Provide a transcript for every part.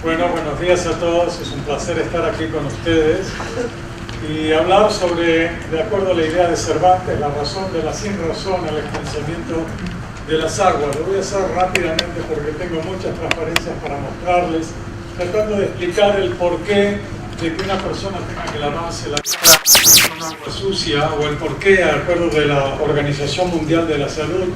Bueno, buenos días a todos. Es un placer estar aquí con ustedes y hablar sobre, de acuerdo a la idea de Cervantes, la razón de la sin razón, el pensamiento de las aguas. Lo voy a hacer rápidamente porque tengo muchas transparencias para mostrarles, tratando de explicar el porqué de que una persona tenga que lavarse la cara con agua sucia, o el porqué, de acuerdo de la Organización Mundial de la Salud,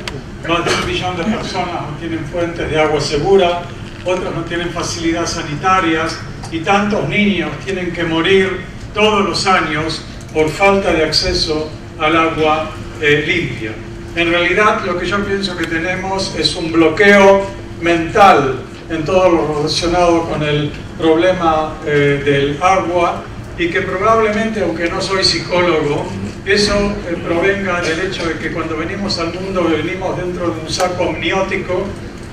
más de 1 billón de personas no tienen fuentes de agua segura, otros no tienen facilidades sanitarias y tantos niños tienen que morir todos los años por falta de acceso al agua limpia. En realidad, lo que yo pienso que tenemos es un bloqueo mental en todo lo relacionado con el problema del agua, y que probablemente, aunque no soy psicólogo, eso provenga del hecho de que cuando venimos al mundo venimos dentro de un saco amniótico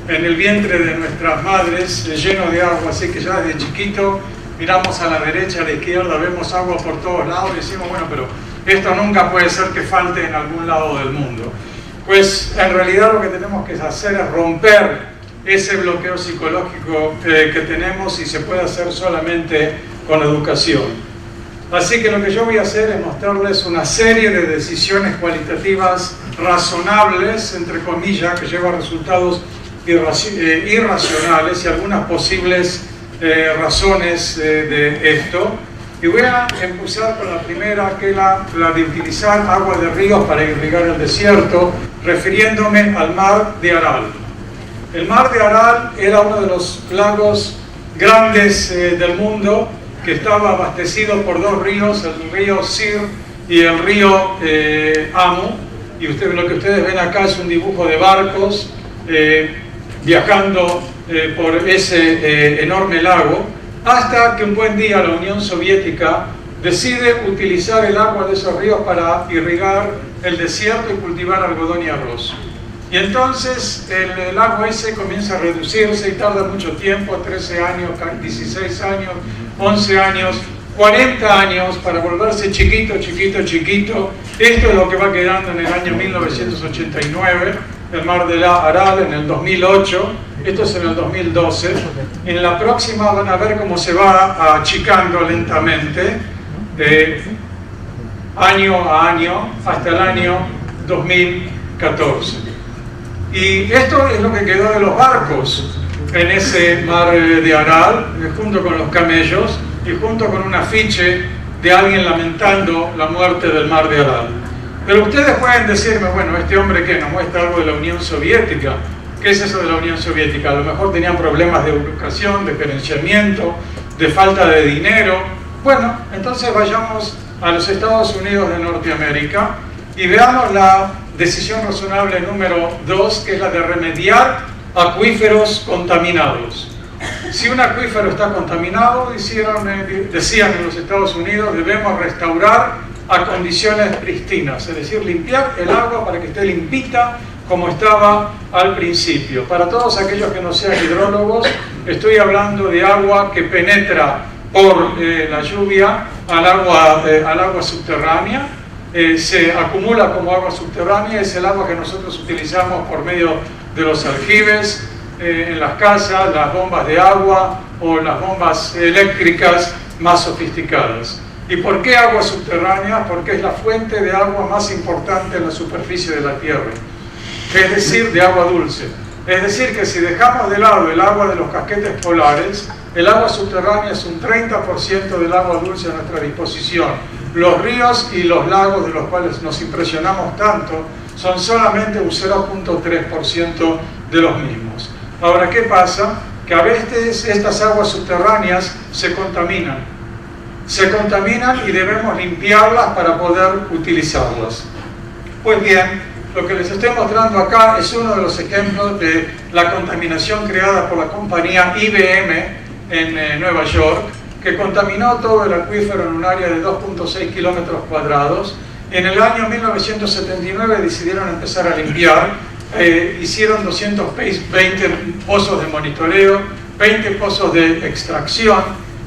en el vientre de nuestras madres, lleno de agua, así que ya desde chiquito miramos a la derecha, a la izquierda, vemos agua por todos lados y decimos, bueno, pero esto nunca puede ser que falte en algún lado del mundo. Pues en realidad lo que tenemos que hacer es romper ese bloqueo psicológico que tenemos, y se puede hacer solamente con educación. Así que lo que yo voy a hacer es mostrarles una serie de decisiones cualitativas razonables, entre comillas, que llevan resultados irracionales, y algunas posibles razones de esto. Y voy a empezar con la primera, que es la de utilizar agua de ríos para irrigar el desierto, refiriéndome al mar de Aral. El mar de Aral era uno de los lagos grandes del mundo, que estaba abastecido por dos ríos, el río Sir y el río Amu. Y lo que ustedes ven acá es un dibujo de barcos viajando por ese enorme lago, hasta que un buen día la Unión Soviética decide utilizar el agua de esos ríos para irrigar el desierto y cultivar algodón y arroz. Y entonces el lago ese comienza a reducirse y tarda mucho tiempo, 13 años, 16 años, 11 años, 40 años, para volverse chiquito, chiquito, chiquito. Esto es lo que va quedando en el año 1989, el mar de Aral, en el 2008, esto es en el 2012. En la próxima van a ver cómo se va achicando lentamente, año a año, hasta el año 2014. Y esto es lo que quedó de los barcos en ese mar de Aral, junto con los camellos y junto con un afiche de alguien lamentando la muerte del mar de Aral. Pero ustedes pueden decirme, bueno, este hombre que nos muestra algo de la Unión Soviética. ¿Qué es eso de la Unión Soviética? A lo mejor tenían problemas de educación, de gerenciamiento, de falta de dinero. Bueno, entonces vayamos a los Estados Unidos de Norteamérica y veamos la decisión razonable número 2, que es la de remediar acuíferos contaminados. Si un acuífero está contaminado, decían en los Estados Unidos, debemos restaurar a condiciones pristinas, es decir, limpiar el agua para que esté limpita como estaba al principio. Para todos aquellos que no sean hidrólogos, estoy hablando de agua que penetra por la lluvia al agua subterránea. Se acumula como agua subterránea, es el agua que nosotros utilizamos por medio de los aljibes en las casas, las bombas de agua o las bombas eléctricas más sofisticadas. ¿Y por qué agua subterránea? Porque es la fuente de agua más importante en la superficie de la Tierra, es decir, de agua dulce. Es decir, que si dejamos de lado el agua de los casquetes polares, el agua subterránea es un 30% del agua dulce a nuestra disposición. Los ríos y los lagos, de los cuales nos impresionamos tanto, son solamente un 0.3% de los mismos. Ahora, ¿qué pasa? Que a veces estas aguas subterráneas se contaminan y debemos limpiarlas para poder utilizarlas. Pues bien, lo que les estoy mostrando acá es uno de los ejemplos de la contaminación creada por la compañía IBM en Nueva York, que contaminó todo el acuífero en un área de 2.6 kilómetros cuadrados. En el año 1979 decidieron empezar a limpiar, hicieron 220 pozos de monitoreo, 20 pozos de extracción,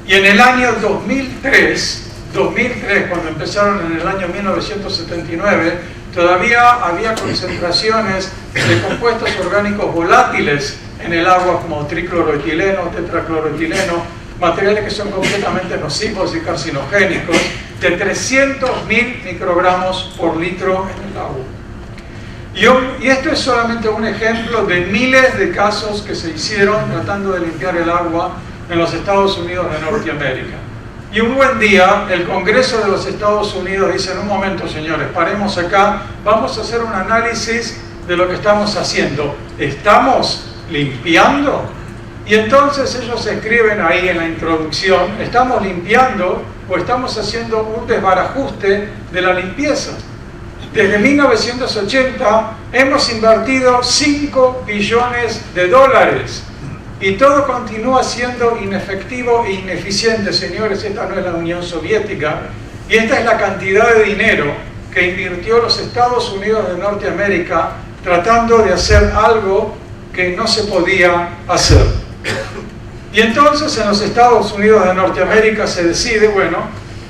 y en el año 2003, cuando empezaron en el año 1979, todavía había concentraciones de compuestos orgánicos volátiles en el agua como tricloroetileno, tetracloroetileno, materiales que son completamente nocivos y carcinogénicos, de 300.000 microgramos por litro en el agua. Y esto es solamente un ejemplo de miles de casos que se hicieron tratando de limpiar el agua en los Estados Unidos de Norteamérica. Y un buen día, el Congreso de los Estados Unidos dice: en un momento, señores, paremos acá, vamos a hacer un análisis de lo que estamos haciendo. ¿Estamos limpiando? Y entonces ellos escriben ahí en la introducción: ¿estamos limpiando o estamos haciendo un desbarajuste de la limpieza? Desde 1980 hemos invertido 5 billones de dólares y todo continúa siendo inefectivo e ineficiente, señores. Esta no es la Unión Soviética y esta es la cantidad de dinero que invirtió los Estados Unidos de Norteamérica tratando de hacer algo que no se podía hacer. Y entonces en los Estados Unidos de Norteamérica se decide, bueno,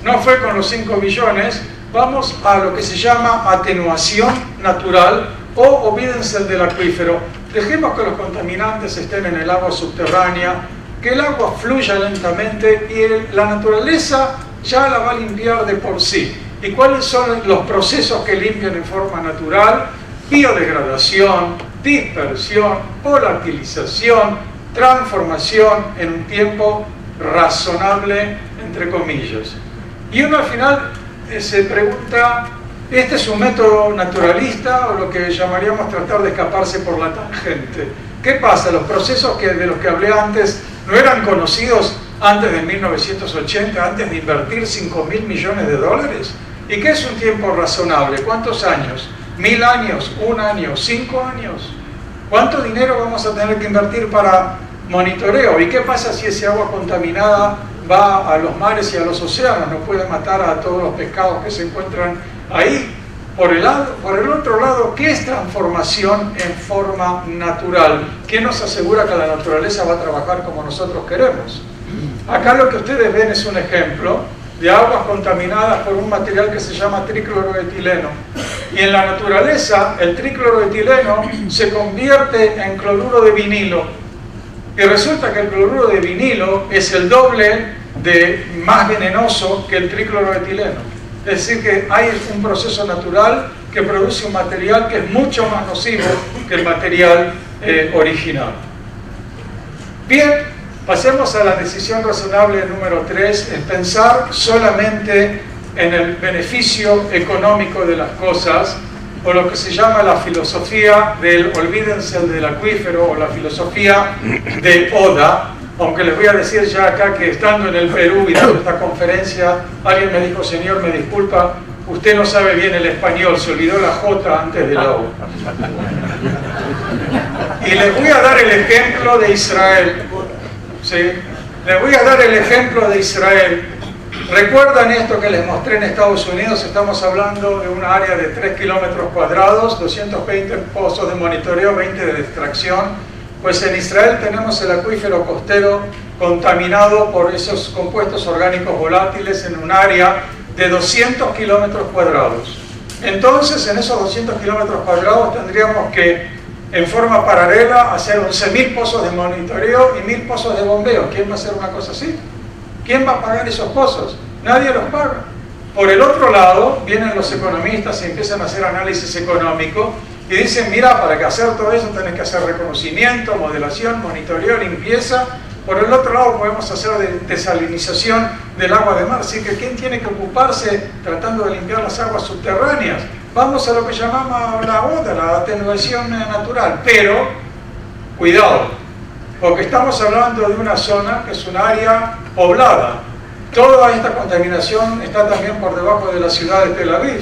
no fue con los 5 billones, vamos a lo que se llama atenuación natural o olvídense del acuífero. Dejemos que los contaminantes estén en el agua subterránea, que el agua fluya lentamente y la naturaleza ya la va a limpiar de por sí. ¿Y cuáles son los procesos que limpian en forma natural? Biodegradación, dispersión, volatilización, transformación en un tiempo razonable, entre comillas. Y uno al final se pregunta, ¿este es un método naturalista o lo que llamaríamos tratar de escaparse por la tangente? ¿Qué pasa? ¿Los procesos de los que hablé antes no eran conocidos antes de 1980, antes de invertir 5.000 millones de dólares? ¿Y qué es un tiempo razonable? ¿Cuántos años? ¿1000 años? ¿1 año? ¿5 años? ¿Cuánto dinero vamos a tener que invertir para monitoreo? ¿Y qué pasa si ese agua contaminada va a los mares y a los océanos? ¿No puede matar a todos los pescados que se encuentran ahí? Por el otro lado, ¿qué es transformación en forma natural? ¿Qué nos asegura que la naturaleza va a trabajar como nosotros queremos? Acá lo que ustedes ven es un ejemplo de aguas contaminadas por un material que se llama tricloroetileno. Y en la naturaleza, el tricloroetileno se convierte en cloruro de vinilo. Y resulta que el cloruro de vinilo es el doble de más venenoso que el tricloroetileno. Es decir, que hay un proceso natural que produce un material que es mucho más nocivo que el material original. Bien, pasemos a la decisión razonable número 3, es pensar solamente en el beneficio económico de las cosas, o lo que se llama la filosofía del olvídense del acuífero, o la filosofía de Oda. Aunque les voy a decir ya acá que estando en el Perú y dando esta conferencia, alguien me dijo: señor, me disculpa, usted no sabe bien el español, se olvidó la J antes de la O. Y les voy a dar el ejemplo de Israel. ¿Sí? Les voy a dar el ejemplo de Israel. ¿Recuerdan esto que les mostré en Estados Unidos? Estamos hablando de una área de 3 kilómetros cuadrados, 220 pozos de monitoreo, 20 de extracción. Pues en Israel tenemos el acuífero costero contaminado por esos compuestos orgánicos volátiles en un área de 200 kilómetros cuadrados. Entonces, en esos 200 kilómetros cuadrados tendríamos que, en forma paralela, hacer 11.000 pozos de monitoreo y 1.000 pozos de bombeo. ¿Quién va a hacer una cosa así? ¿Quién va a pagar esos pozos? Nadie los paga. Por el otro lado, vienen los economistas y empiezan a hacer análisis económico y dicen: mira, para que hacer todo eso tenés que hacer reconocimiento, modelación, monitoreo, limpieza. Por el otro lado podemos hacer desalinización del agua de mar. Así que ¿quién tiene que ocuparse tratando de limpiar las aguas subterráneas? Vamos a lo que llamamos la ODA, la atenuación natural. Pero, cuidado, porque estamos hablando de una zona que es un área poblada. Toda esta contaminación está también por debajo de la ciudad de Tel Aviv,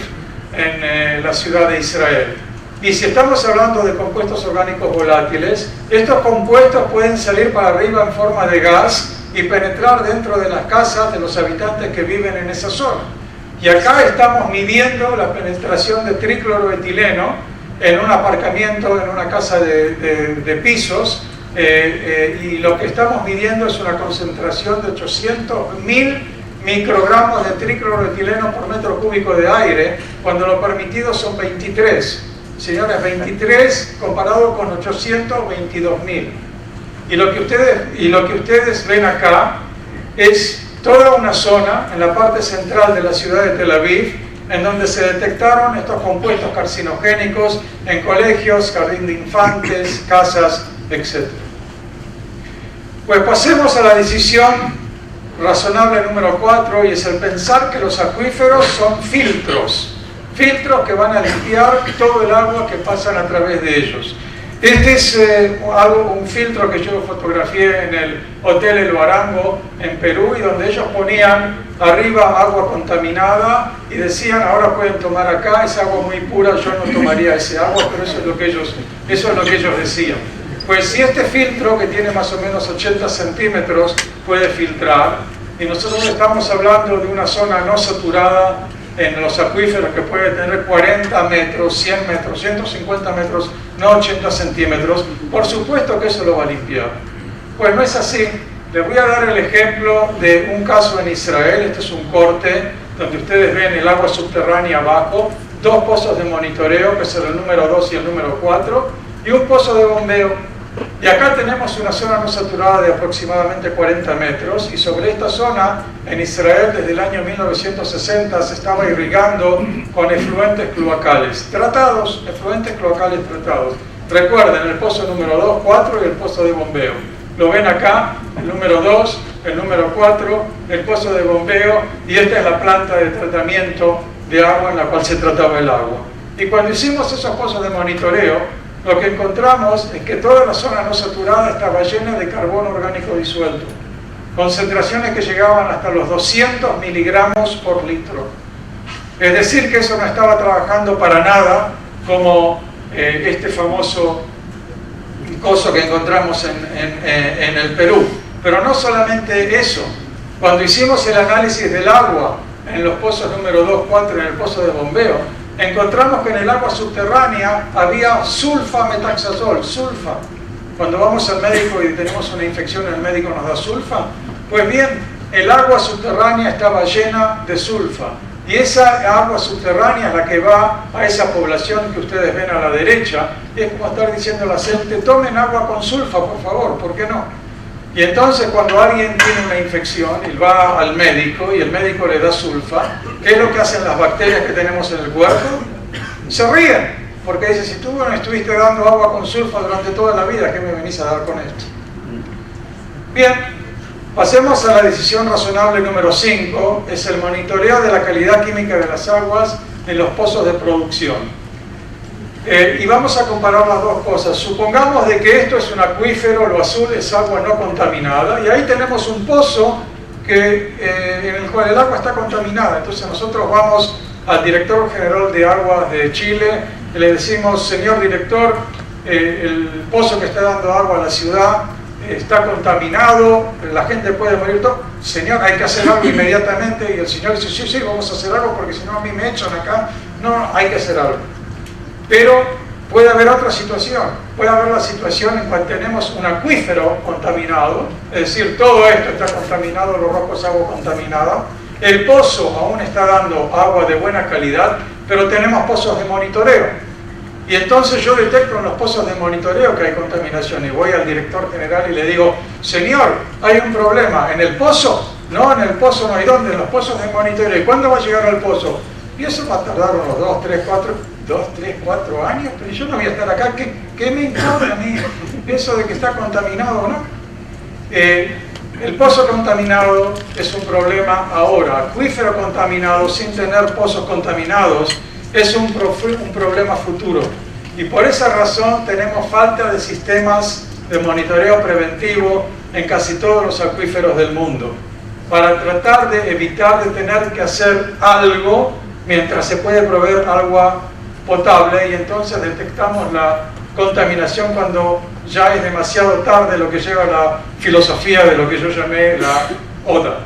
en la ciudad de Israel. Y si estamos hablando de compuestos orgánicos volátiles, estos compuestos pueden salir para arriba en forma de gas y penetrar dentro de las casas de los habitantes que viven en esa zona. Y acá estamos midiendo la penetración de tricloroetileno en un aparcamiento, en una casa de pisos, y lo que estamos midiendo es una concentración de 800.000 microgramos de tricloroetileno por metro cúbico de aire, cuando lo permitido son 23. Señores, 23 comparado con 822.000. Y lo que ustedes ven acá es toda una zona en la parte central de la ciudad de Tel Aviv, en donde se detectaron estos compuestos carcinogénicos en colegios, jardín de infantes, casas, etc. Pues pasemos a la decisión razonable número 4, y es el pensar que los acuíferos son filtros que van a limpiar todo el agua que pasan a través de ellos. Este es un filtro que yo fotografié en el Hotel El Barango en Perú, y donde ellos ponían arriba agua contaminada y decían: ahora pueden tomar acá, es agua muy pura, yo no tomaría ese agua, pero eso es lo que ellos decían. Pues si este filtro, que tiene más o menos 80 centímetros, puede filtrar, y nosotros estamos hablando de una zona no saturada en los acuíferos que puede tener 40 metros, 100 metros, 150 metros, no 80 centímetros, por supuesto que eso lo va a limpiar. Pues no es así. Les voy a dar el ejemplo de un caso en Israel. Este es un corte donde ustedes ven el agua subterránea abajo, dos pozos de monitoreo, que son el número 2 y el número 4, y un pozo de bombeo. Y acá tenemos una zona no saturada de aproximadamente 40 metros, y sobre esta zona en Israel desde el año 1960 se estaba irrigando con efluentes cloacales tratados, Recuerden, el pozo número 2, 4 y el pozo de bombeo. Lo ven acá, el número 2, el número 4, el pozo de bombeo, y esta es la planta de tratamiento de agua en la cual se trataba el agua. Y cuando hicimos esos pozos de monitoreo, lo que encontramos es que toda la zona no saturada estaba llena de carbono orgánico disuelto, concentraciones que llegaban hasta los 200 miligramos por litro. Es decir, que eso no estaba trabajando para nada como este famoso coso que encontramos en el Perú. Pero no solamente eso, cuando hicimos el análisis del agua en los pozos número 2, 4 y en el pozo de bombeo, encontramos que en el agua subterránea había sulfa-metaxazol, sulfa. Cuando vamos al médico y tenemos una infección, el médico nos da sulfa. Pues bien, el agua subterránea estaba llena de sulfa. Y esa agua subterránea es la que va a esa población que ustedes ven a la derecha. Es como estar diciendo a la gente: tomen agua con sulfa, por favor, ¿por qué no? Y entonces cuando alguien tiene una infección y va al médico y el médico le da sulfa, ¿qué es lo que hacen las bacterias que tenemos en el cuerpo? Se ríen, porque dicen: si tú no estuviste dando agua con sulfa durante toda la vida, ¿qué me venís a dar con esto? Bien, pasemos a la decisión razonable número 5, es el monitoreo de la calidad química de las aguas en los pozos de producción. Y vamos a comparar las dos cosas. Supongamos de que esto es un acuífero, lo azul es agua no contaminada, y ahí tenemos un pozo en el cual el agua está contaminada. Entonces nosotros vamos al director general de aguas de Chile y le decimos: señor director, el pozo que está dando agua a la ciudad está contaminado, la gente puede morir. Señor, hay que hacer algo inmediatamente. Y el señor dice: sí, vamos a hacer algo, porque si no a mí me echan acá. No, hay que hacer algo. Pero puede haber otra situación. Puede haber la situación en cual tenemos un acuífero contaminado, es decir, todo esto está contaminado, lo rojo es agua contaminada. El pozo aún está dando agua de buena calidad, pero tenemos pozos de monitoreo. Y entonces yo detecto en los pozos de monitoreo que hay contaminación y voy al director general y le digo: señor, hay un problema. ¿En el pozo? No, en el pozo no hay. ¿Dónde? En los pozos de monitoreo. ¿Y cuándo va a llegar al pozo? Y eso va a tardar unos 2, 3, 4 años, pero yo no voy a estar acá. ¿Qué me importa a mí eso de que está contaminado o no? El pozo contaminado es un problema ahora. Acuífero contaminado sin tener pozos contaminados es un problema futuro. Y por esa razón tenemos falta de sistemas de monitoreo preventivo en casi todos los acuíferos del mundo, para tratar de evitar de tener que hacer algo mientras se puede proveer agua potable, y entonces detectamos la contaminación cuando ya es demasiado tarde, lo que lleva a la filosofía de lo que yo llamé la ODA.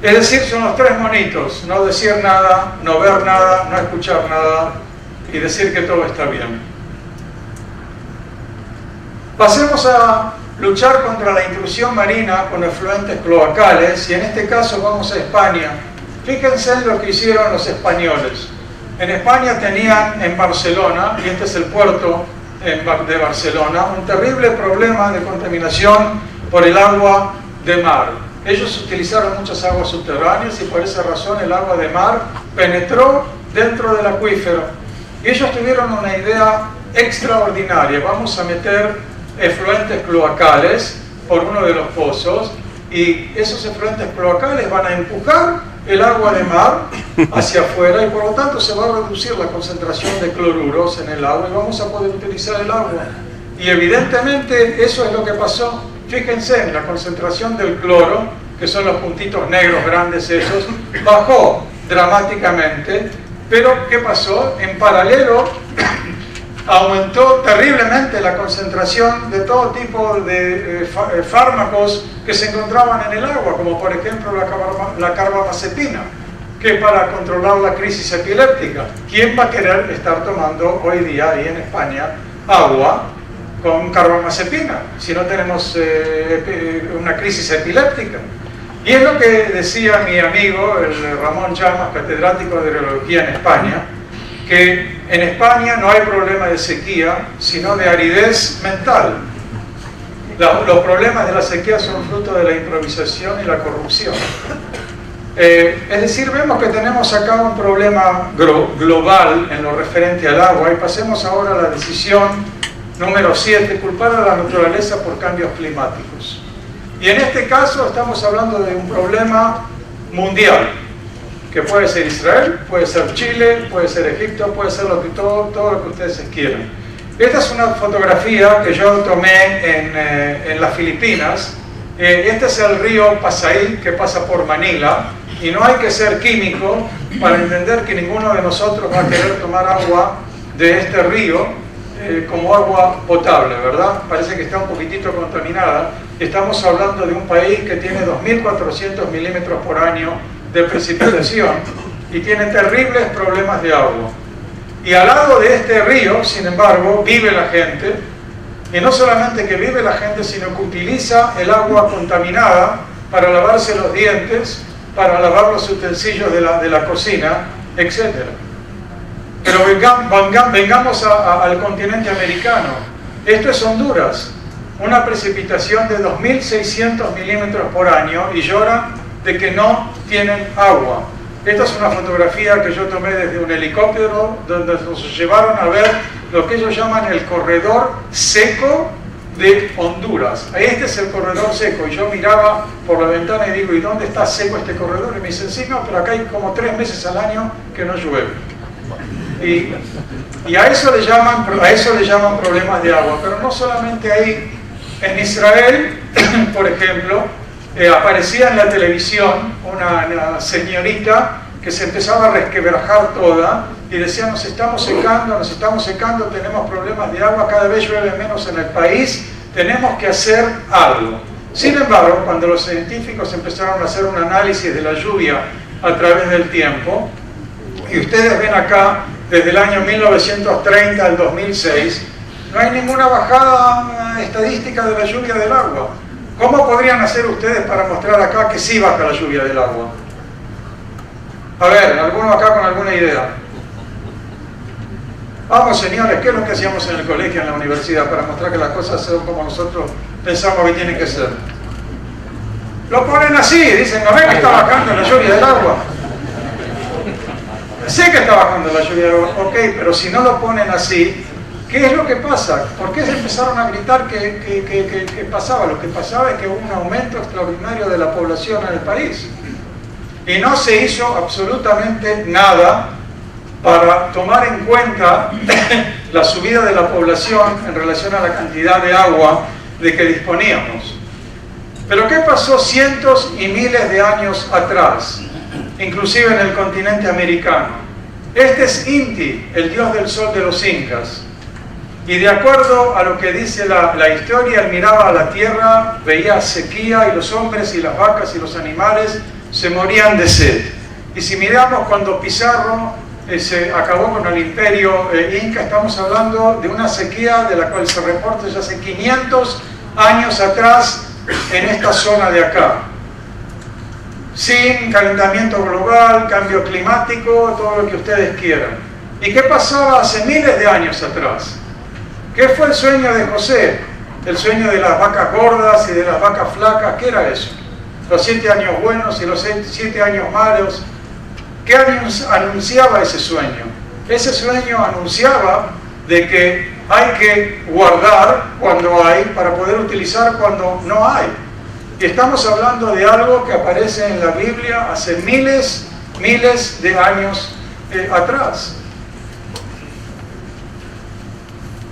Es decir, son los 3 monitos: no decir nada, no ver nada, no escuchar nada y decir que todo está bien. Pasemos a luchar contra la intrusión marina con efluentes cloacales, y en este caso vamos a España. Fíjense en lo que hicieron los españoles. En España tenían en Barcelona, y este es el puerto de Barcelona, un terrible problema de contaminación por el agua de mar. Ellos utilizaron muchas aguas subterráneas y por esa razón el agua de mar penetró dentro del acuífero. Y ellos tuvieron una idea extraordinaria: vamos a meter efluentes cloacales por uno de los pozos, y esos efluentes cloacales van a empujar el agua de mar hacia afuera, y por lo tanto se va a reducir la concentración de cloruros en el agua y vamos a poder utilizar el agua. Y evidentemente eso es lo que pasó. Fíjense, en la concentración del cloro, que son los puntitos negros grandes esos, bajó dramáticamente. Pero ¿qué pasó? En paralelo aumentó terriblemente la concentración de todo tipo de fármacos que se encontraban en el agua, como por ejemplo la carbamazepina, que es para controlar la crisis epiléptica. ¿Quién va a querer estar tomando hoy día ahí en España agua con carbamazepina si no tenemos una crisis epiléptica? Y es lo que decía mi amigo, el Ramón Llamas, catedrático de Hidrología en España, que en España no hay problema de sequía, sino de aridez mental. Los problemas de la sequía son fruto de la improvisación y la corrupción. Es decir, vemos que tenemos acá un problema global en lo referente al agua, y pasemos ahora a la decisión número 7, culpar a la naturaleza por cambios climáticos. Y en este caso estamos hablando de un problema mundial, que puede ser Israel, puede ser Chile, puede ser Egipto, puede ser todo lo que ustedes quieran. Esta es una fotografía que yo tomé en las Filipinas. Este es el río Pasay, que pasa por Manila, y no hay que ser químico para entender que ninguno de nosotros va a querer tomar agua de este río como agua potable, ¿verdad? Parece que está un poquitito contaminada. Estamos hablando de un país que tiene 2.400 milímetros por año de precipitación y tiene terribles problemas de agua. Y al lado de este río, sin embargo, vive la gente, y no solamente que vive la gente, sino que utiliza el agua contaminada para lavarse los dientes, para lavar los utensilios de la cocina, etc. Pero vengamos al continente americano. Esto es Honduras, una precipitación de 2.600 milímetros por año, y lloran de que no tienen agua. Esta es una fotografía que yo tomé desde un helicóptero, donde nos llevaron a ver lo que ellos llaman el corredor seco de Honduras. Este es el corredor seco, y yo miraba por la ventana y digo, ¿y dónde está seco este corredor? Y me dicen, sí, no, pero acá hay como 3 meses al año que no llueve. Y a eso le llaman problemas de agua. Pero no solamente ahí. En Israel, por ejemplo, aparecía en la televisión una señorita que se empezaba a resquebrajar toda y decía, nos estamos secando, tenemos problemas de agua, cada vez llueve menos en el país, tenemos que hacer algo. Sin embargo, cuando los científicos empezaron a hacer un análisis de la lluvia a través del tiempo, y ustedes ven acá, desde el año 1930 al 2006, no hay ninguna bajada estadística de la lluvia del agua. ¿Cómo podrían hacer ustedes para mostrar acá que sí baja la lluvia del agua? A ver, ¿alguno acá con alguna idea? Vamos, señores, ¿qué es lo que hacíamos en el colegio, en la universidad, para mostrar que las cosas son como nosotros pensamos que tienen que ser? Lo ponen así, dicen, ¿no ven que está bajando la lluvia del agua? Sé que está bajando la lluvia del agua, ok, pero si no lo ponen así, ¿qué es lo que pasa? ¿Por qué se empezaron a gritar que pasaba? Lo que pasaba es que hubo un aumento extraordinario de la población en el país. Y no se hizo absolutamente nada para tomar en cuenta la subida de la población en relación a la cantidad de agua de que disponíamos. Pero ¿qué pasó cientos y miles de años atrás? Inclusive en el continente americano. Este es Inti, el dios del sol de los incas. Y de acuerdo a lo que dice la historia, él miraba a la tierra, veía sequía, y los hombres y las vacas y los animales se morían de sed. Y si miramos cuando Pizarro se acabó con el imperio inca, estamos hablando de una sequía de la cual se reporta ya hace 500 años atrás en esta zona de acá. Sin calentamiento global, cambio climático, todo lo que ustedes quieran. ¿Y qué pasaba hace miles de años atrás? ¿Qué fue el sueño de José? El sueño de las vacas gordas y de las vacas flacas, ¿qué era eso? Los 7 años buenos y los 7 años malos. ¿Qué anunciaba ese sueño? Ese sueño anunciaba de que hay que guardar cuando hay para poder utilizar cuando no hay. Y estamos hablando de algo que aparece en la Biblia hace miles de años atrás.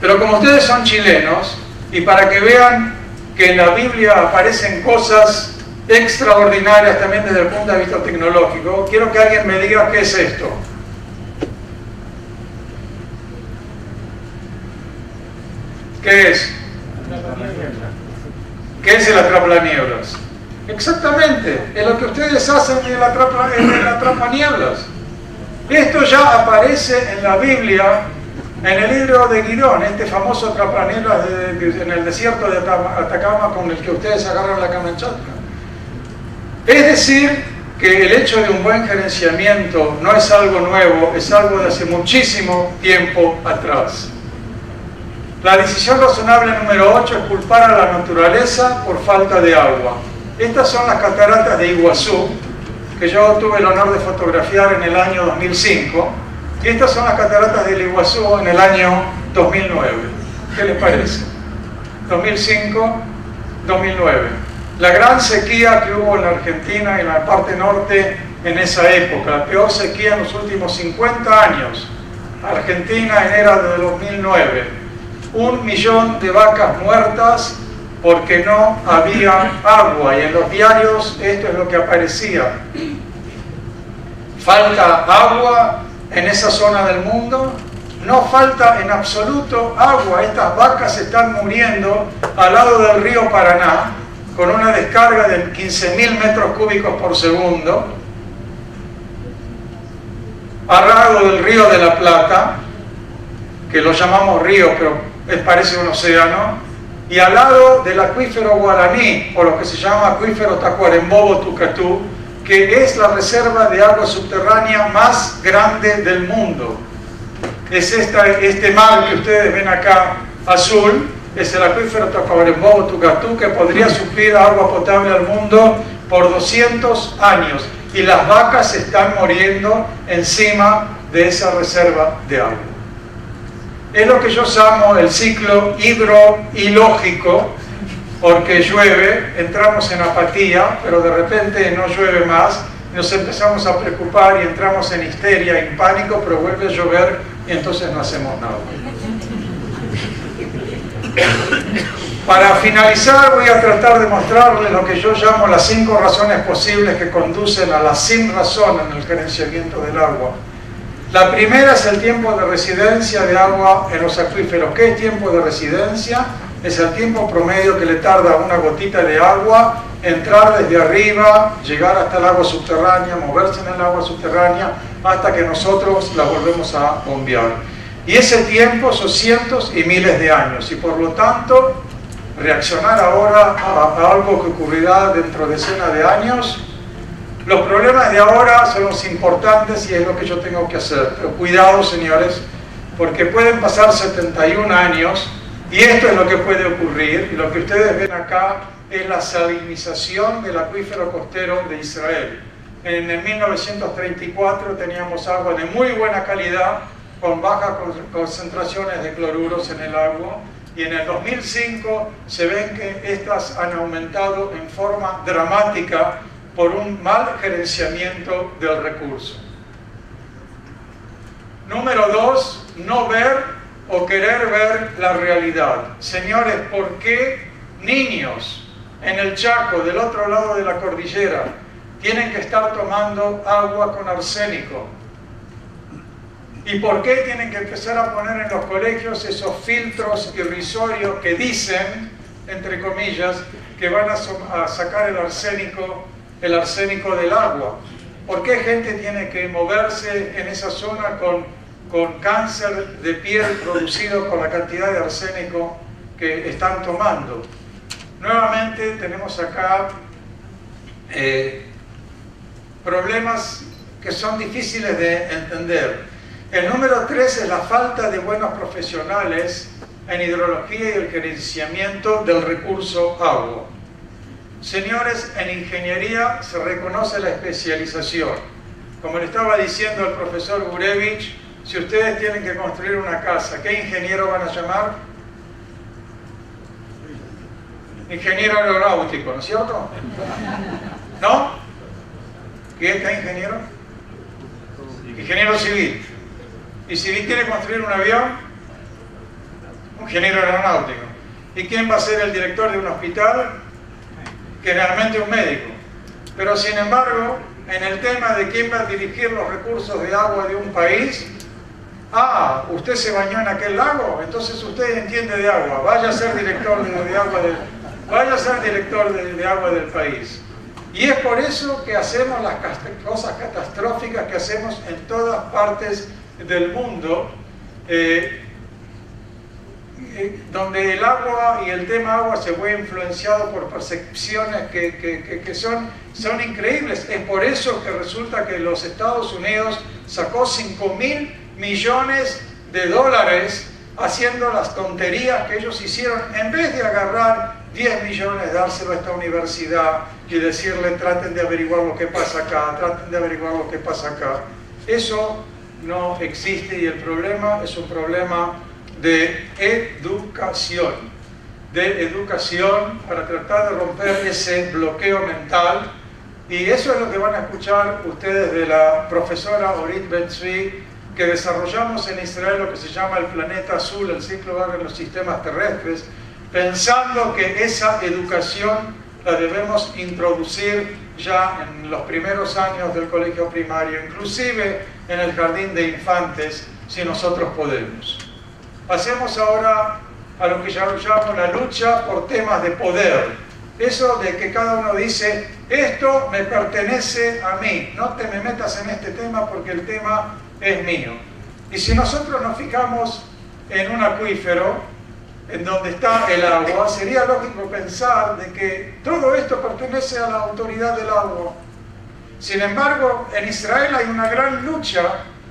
Pero como ustedes son chilenos, y para que vean que en la Biblia aparecen cosas extraordinarias también desde el punto de vista tecnológico, quiero que alguien me diga qué es esto. ¿Qué es? ¿Qué es el atrapanieblas? Exactamente, es lo que ustedes hacen en el atrapanieblas. Esto ya aparece en la Biblia, en el libro de Girón, este famoso atrapanieblas en el desierto de Atacama con el que ustedes agarran la camanchaca. Es decir, que el hecho de un buen gerenciamiento no es algo nuevo, es algo de hace muchísimo tiempo atrás. La decisión razonable número 8 es culpar a la naturaleza por falta de agua. Estas son las cataratas de Iguazú, que yo tuve el honor de fotografiar en el año 2005, y estas son las cataratas del Iguazú en el año 2009. ¿Qué les parece? 2005, 2009. La gran sequía que hubo en la Argentina y en la parte norte en esa época, la peor sequía en los últimos 50 años. Argentina, enero de 2009. 1 millón de vacas muertas porque no había agua, y en los diarios esto es lo que aparecía. ¿Falta agua en esa zona del mundo? No falta en absoluto agua. Estas vacas están muriendo al lado del río Paraná, con una descarga de 15.000 metros cúbicos por segundo, al lado del río de la Plata, que lo llamamos río, pero parece un océano, y al lado del acuífero Guaraní, o lo que se llama acuífero Tacuarembó-Botucatú, que es la reserva de agua subterránea más grande del mundo. Es este mar que ustedes ven acá, azul, es el acuífero Tacuarembó-Botucatú, que podría suplir agua potable al mundo por 200 años, y las vacas están muriendo encima de esa reserva de agua. Es lo que yo llamo el ciclo hidroilógico, porque llueve, entramos en apatía, pero de repente no llueve más, nos empezamos a preocupar y entramos en histeria, en pánico, pero vuelve a llover y entonces no hacemos nada. Para finalizar, voy a tratar de mostrarles lo que yo llamo las 5 razones posibles que conducen a la sin razón en el gerenciamiento del agua. La primera es el tiempo de residencia de agua en los acuíferos. ¿Qué es tiempo de residencia? Es el tiempo promedio que le tarda a una gotita de agua entrar desde arriba, llegar hasta el agua subterránea, moverse en el agua subterránea, hasta que nosotros la volvemos a bombear. Y ese tiempo son cientos y miles de años, y por lo tanto, reaccionar ahora a algo que ocurrirá dentro de decenas de años. Los problemas de ahora son los importantes y es lo que yo tengo que hacer. Pero cuidado, señores, porque pueden pasar 71 años y esto es lo que puede ocurrir. Y lo que ustedes ven acá es la salinización del acuífero costero de Israel. En el 1934 teníamos agua de muy buena calidad, con bajas concentraciones de cloruros en el agua. Y en el 2005 se ven que estas han aumentado en forma dramática por un mal gerenciamiento del recurso. Número 2, no ver o querer ver la realidad. Señores, ¿por qué niños en el Chaco, del otro lado de la cordillera, tienen que estar tomando agua con arsénico? ¿Y por qué tienen que empezar a poner en los colegios esos filtros irrisorios que dicen, entre comillas, que van a sacar el arsénico del agua? ¿Por qué gente tiene que moverse en esa zona con cáncer de piel producido por la cantidad de arsénico que están tomando? Nuevamente tenemos acá problemas que son difíciles de entender. El número 3 es la falta de buenos profesionales en hidrología y el gerenciamiento del recurso agua. Señores, en ingeniería se reconoce la especialización. Como le estaba diciendo el profesor Gurevich, si ustedes tienen que construir una casa, ¿qué ingeniero van a llamar? Ingeniero aeronáutico, ¿no es cierto? ¿No? ¿Qué ingeniero? Ingeniero civil. Y si quiere construir un avión, un ingeniero aeronáutico. ¿Y quién va a ser el director de un hospital? Generalmente un médico. Pero sin embargo, en el tema de quién va a dirigir los recursos de agua de un país, usted se bañó en aquel lago, entonces usted entiende de agua, vaya a ser director de agua del país. Y es por eso que hacemos las cosas catastróficas que hacemos en todas partes del mundo, donde el agua y el tema agua se ve influenciado por percepciones que son increíbles. Es por eso que resulta que los Estados Unidos sacó 5.000 millones de dólares haciendo las tonterías que ellos hicieron, en vez de agarrar 10 millones, dárselo a esta universidad y decirle traten de averiguar lo que pasa acá, traten de averiguar lo que pasa acá. Eso no existe y el problema es un problema de educación para tratar de romper ese bloqueo mental. Y eso es lo que van a escuchar ustedes de la profesora Orit Ben-Zvi, que desarrollamos en Israel lo que se llama el planeta azul, el ciclo de los sistemas terrestres, pensando que esa educación la debemos introducir ya en los primeros años del colegio primario, inclusive en el jardín de infantes, si nosotros podemos. Pasemos ahora a lo que ya llamo la lucha por temas de poder. Eso de que cada uno dice, esto me pertenece a mí, no te me metas en este tema porque el tema es mío. Y si nosotros nos fijamos en un acuífero, en donde está el agua, sería lógico pensar de que todo esto pertenece a la autoridad del agua. Sin embargo, en Israel hay una gran lucha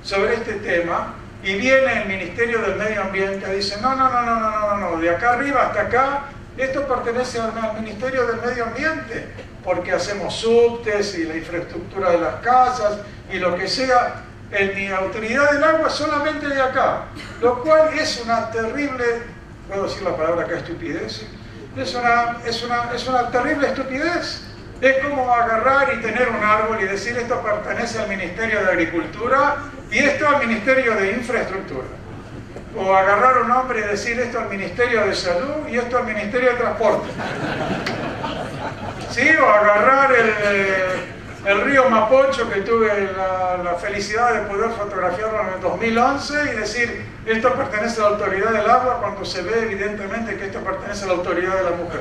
sobre este tema y viene el Ministerio del Medio Ambiente y dice, no, de acá arriba hasta acá, esto pertenece al Ministerio del Medio Ambiente, porque hacemos subtes y la infraestructura de las casas y lo que sea. En mi autoridad del agua solamente de acá, lo cual es una terrible, ¿puedo decir la palabra acá, estupidez? Es una terrible estupidez. Es como agarrar y tener un árbol y decir esto pertenece al Ministerio de Agricultura y esto al Ministerio de Infraestructura. O agarrar un hombre y decir esto al Ministerio de Salud y esto al Ministerio de Transporte. ¿Sí? O agarrar el río Mapocho, que tuve la felicidad de poder fotografiarlo en el 2011 y decir esto pertenece a la autoridad del agua cuando se ve evidentemente que esto pertenece a la autoridad de la mujer.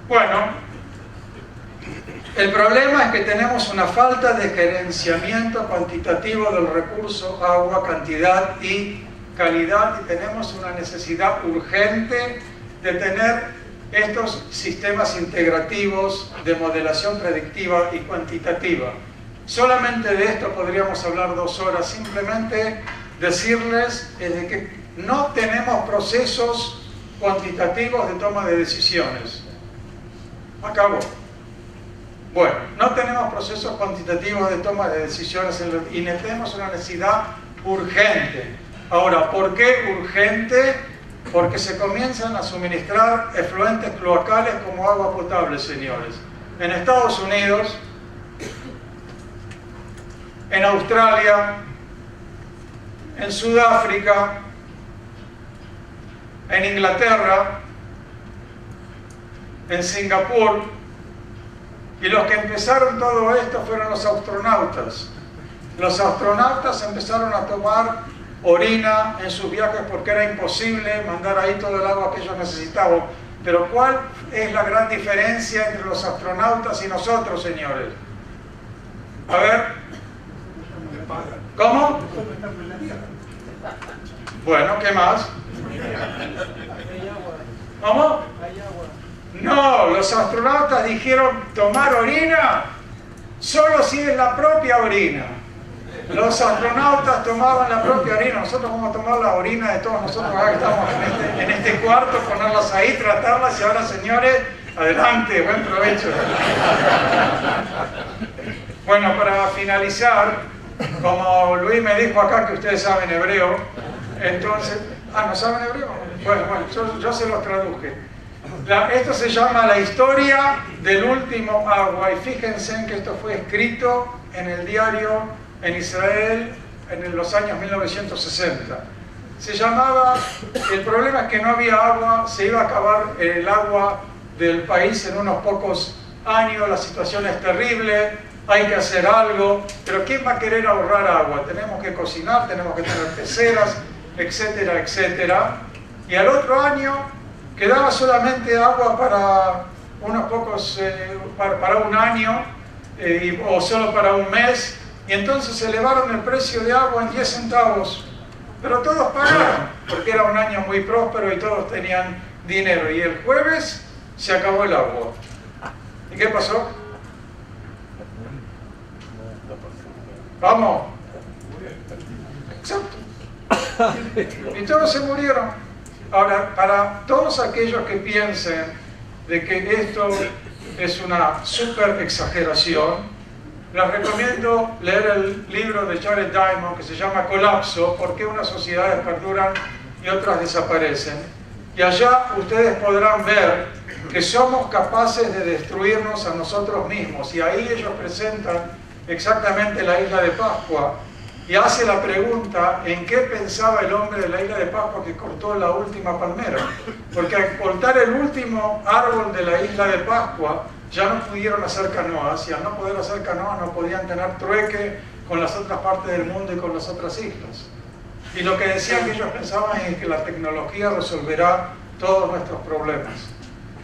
Bueno, el problema es que tenemos una falta de gerenciamiento cuantitativo del recurso agua, cantidad y calidad, y tenemos una necesidad urgente de tener estos sistemas integrativos de modelación predictiva y cuantitativa. Solamente de esto podríamos hablar 2 horas, simplemente decirles de que no tenemos procesos cuantitativos de toma de decisiones. Acabó. Bueno, no tenemos procesos cuantitativos de toma de decisiones y tenemos una necesidad urgente. Ahora, ¿por qué urgente? Porque se comienzan a suministrar efluentes cloacales como agua potable, señores. En Estados Unidos, en Australia, en Sudáfrica, en Inglaterra, en Singapur, y los que empezaron todo esto fueron los astronautas. Los astronautas empezaron a tomar orina en sus viajes porque era imposible mandar ahí todo el agua que ellos necesitaban. Pero ¿cuál es la gran diferencia entre los astronautas y nosotros, señores? A ver. ¿Cómo? Bueno, ¿qué más? ¿Cómo? No, los astronautas dijeron tomar orina solo si es la propia orina. Los astronautas tomaban la propia orina. Nosotros vamos a tomar la orina de todos nosotros acá que estamos en este cuarto, ponerlas ahí, tratarlas y ahora, señores, adelante, buen provecho. Bueno, para finalizar, como Luis me dijo acá que ustedes saben hebreo, entonces... ¿no saben hebreo? Bueno, yo se los traduje. Esto se llama la historia del último agua, y fíjense en que esto fue escrito en el diario en Israel en los años 1960. Se llamaba, el problema es que no había agua, se iba a acabar el agua del país en unos pocos años, la situación es terrible, hay que hacer algo, pero ¿quién va a querer ahorrar agua? Tenemos que cocinar, tenemos que tener peceras, etcétera, etcétera. Y al otro año quedaba solamente agua para unos pocos, para un año o solo para un mes, y entonces elevaron el precio de agua en 10 centavos. Pero todos pagaron, porque era un año muy próspero y todos tenían dinero. Y el jueves se acabó el agua. ¿Y qué pasó? Vamos. Exacto. Y todos se murieron. Ahora, para todos aquellos que piensen de que esto es una súper exageración, les recomiendo leer el libro de Jared Diamond que se llama Colapso, ¿por qué unas sociedades perduran y otras desaparecen? Y allá ustedes podrán ver que somos capaces de destruirnos a nosotros mismos, y ahí ellos presentan exactamente la isla de Pascua. Y hace la pregunta, ¿en qué pensaba el hombre de la isla de Pascua que cortó la última palmera? Porque al cortar el último árbol de la isla de Pascua, ya no pudieron hacer canoas, y al no poder hacer canoas no podían tener trueque con las otras partes del mundo y con las otras islas. Y lo que decían que ellos pensaban es que la tecnología resolverá todos nuestros problemas.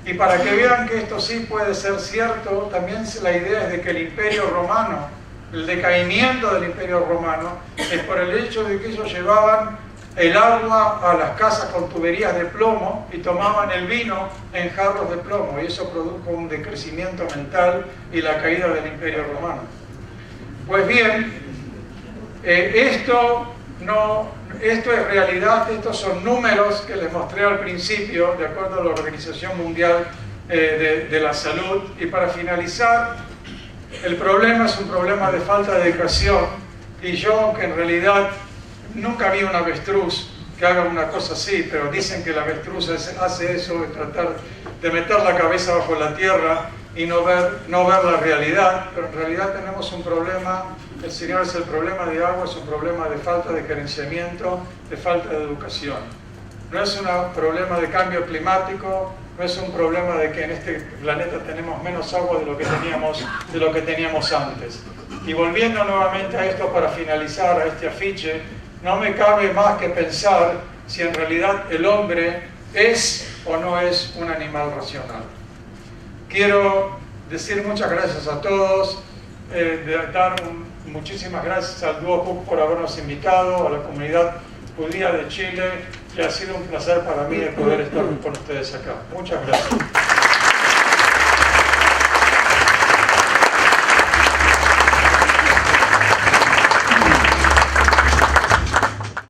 Y para que vean que esto sí puede ser cierto, también la idea es de que el Imperio Romano, el decaimiento del Imperio Romano, es por el hecho de que ellos llevaban el agua a las casas con tuberías de plomo y tomaban el vino en jarros de plomo, y eso produjo un decrecimiento mental y la caída del Imperio Romano. Pues bien, esto es realidad, estos son números que les mostré al principio, de acuerdo a la Organización Mundial de la Salud. Y para finalizar, el problema es un problema de falta de educación, y yo, que en realidad nunca vi un avestruz que haga una cosa así, pero dicen que el avestruz hace eso, de tratar de meter la cabeza bajo la tierra y no ver la realidad, pero en realidad tenemos un problema. El Señor es el problema de agua, es un problema de falta de gerenciamiento, de falta de educación. No es un problema de cambio climático, no es un problema de que en este planeta tenemos menos agua de lo que teníamos antes. Y volviendo nuevamente a esto para finalizar, a este afiche, no me cabe más que pensar si en realidad el hombre es o no es un animal racional. Quiero decir muchas gracias a todos, muchísimas gracias al Dúo Cook por habernos invitado, a la comunidad judía de Chile, y ha sido un placer para mí de poder estar con ustedes acá. Muchas gracias.